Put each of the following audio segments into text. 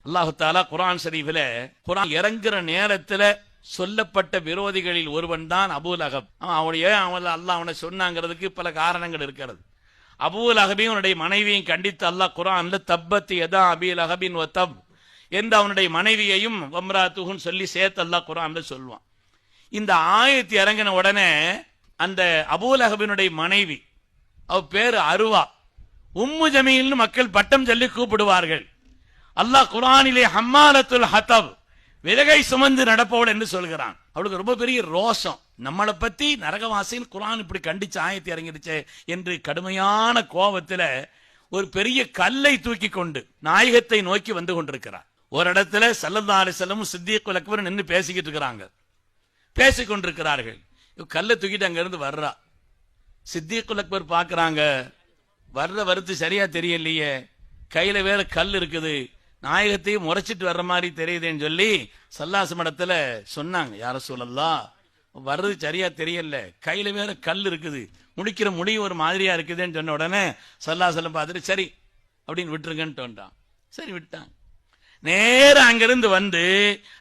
அல்லாஹு தாலா குர்ஆன் ஷரீஃபில குர்ஆன் இறங்குற நேரத்துல சொல்லப்பட்ட விரோதிகளில் ஒருவன் தான் அபூ லஹப். அல்லாஹ் அவனை சொன்னாங்கிறதுக்கு பல காரணங்கள் இருக்கிறது. அபூ லஹபையும் அவனுடைய மனைவியையும் கண்டித்து அல்லாஹ் குர்ஆன்ல தப்பத் யதா அபீ லஹபின் வ தப் என்று அவனுடைய மனைவியையும் வம்ராத்துஹுன்னு சொல்லி சேர்த்து அல்லாஹ் குர்ஆன்ல சொல்லுவான். இந்த ஆயத்து இறங்கின உடனே அந்த அபூ லஹபினுடைய மனைவி, அவ பேரு அருவா, உம்மு ஜமீல்னு மக்கள் பட்டம் சொல்லி கூப்பிடுவார்கள். அல்லாஹ் குர்ஆனிலே ஹம்மாலத்துல் ஹதப், விறகை சுமந்து நடப்பவள் என்று சொல்கிறான். அவளுக்கு ரொம்ப பெரிய ரோஷம், நம்மளை பத்தி நரகவாசியில் குர்ஆன் இப்படி கண்டிச்சு ஆயத்து இறங்கிடுச்சே என்று கடுமையான கோபத்துல ஒரு பெரிய கல்லை தூக்கி கொண்டு நாயகத்தை நோக்கி வந்து கொண்டிருக்கிறார். ஒரு இடத்துல ஸல்லல்லாஹு அலைஹி வஸல்லம் சித்தீக்குல் அக்பர் நின்று பேசிக்கிட்டு இருக்கிறாங்க, பேசிக்கொண்டிருக்கிறார்கள். கல்லை தூக்கிட்டு அங்க இருந்து வர்றா. சித்தீக்குல் அக்பர் பாக்குறாங்க, வர்ற வருத்து சரியா தெரியலையே, கையில வேற கல் இருக்குது, நாயகத்தையும் முறைச்சிட்டு வர்ற மாதிரி தெரியுதுன்னு சொல்லி ஸல்லல்லாஹு மடத்துல சொன்னாங்க, யா ரசூலல்லாஹ் வர்றது சரியா தெரியல, கையில வேற கல் இருக்குது, முடிக்கிற முடி ஒரு மாதிரியா இருக்குதுன்னு சொன்ன உடனே ஸல்லல்லாஹு அலைஹி பார்த்துட்டு சரி அப்படின்னு விட்டுருங்கன்னு வந்தான். சரி விட்டான். நேரம் அங்கிருந்து வந்து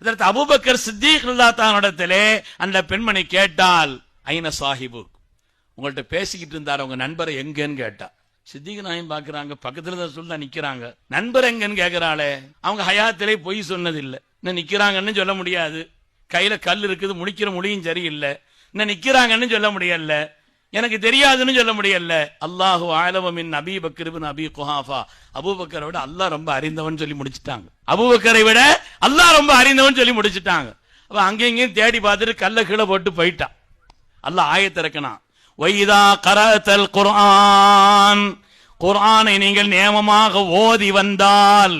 அதற்கு அபூபக்கர் சித்தீக் ரலியல்லாஹு இடத்திலே அந்த பெண்மணி கேட்டால், ஐன சாஹிபு, உங்கள்கிட்ட பேசிக்கிட்டு இருந்தார் உங்க நண்பரை எங்கன்னு கேட்டா. சித்திக் நாயும் பாக்குறாங்க, பக்கத்துல தான் சொல்ல நிக்கிறாங்க, நண்பர் எங்கன்னு கேக்குறாளே. அவங்க ஹயாத்திலே பொய் சொன்னதில்லை, இன்னும் நிக்கிறாங்கன்னு சொல்ல முடியாது, கையில கல் இருக்குது, முடிக்கிற முடியும் சரியில்லை, இன்னும் நிக்கிறாங்கன்னு சொல்ல முடியல, எனக்கு தெரியாதுன்னு சொல்ல முடியல. அல்லாஹு ஆலம மின் அபீ பக்கர் இப்னு அபீ குஹாஃபா, அபூபக்கரை விட அல்லாஹ் ரொம்ப அறிந்தவன் சொல்லி முடிச்சுட்டாங்க. அபூபக்கரை விட அல்லாஹ் ரொம்ப அறிந்தவன் சொல்லி முடிச்சுட்டாங்க. அப்ப அங்கேயும் தேடி பார்த்துட்டு கல்ல கீழே போட்டு போயிட்டான். அல்லாஹ் ஆயத்திறக்கனா, வைதா கரஅத்தல் குர்ஆன், குர்ஆனை நீங்கள் நியமமாக ஓதி வந்தால்,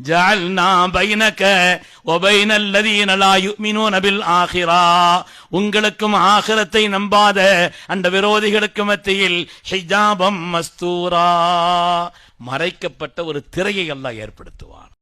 ஜஅல்னா பைனக வ பைனல் லதீன லா யுமினூன பில் ஆখিরা, உங்களுக்கும் ஆகிரத்தை நம்பாத அந்த விரோதிகளுக்கு மத்தியில் ஹிஜாபம் மஸ்தூரா, மறைக்கப்பட்ட ஒரு திரையை அல்லாஹ் ஏற்படுத்துவான்.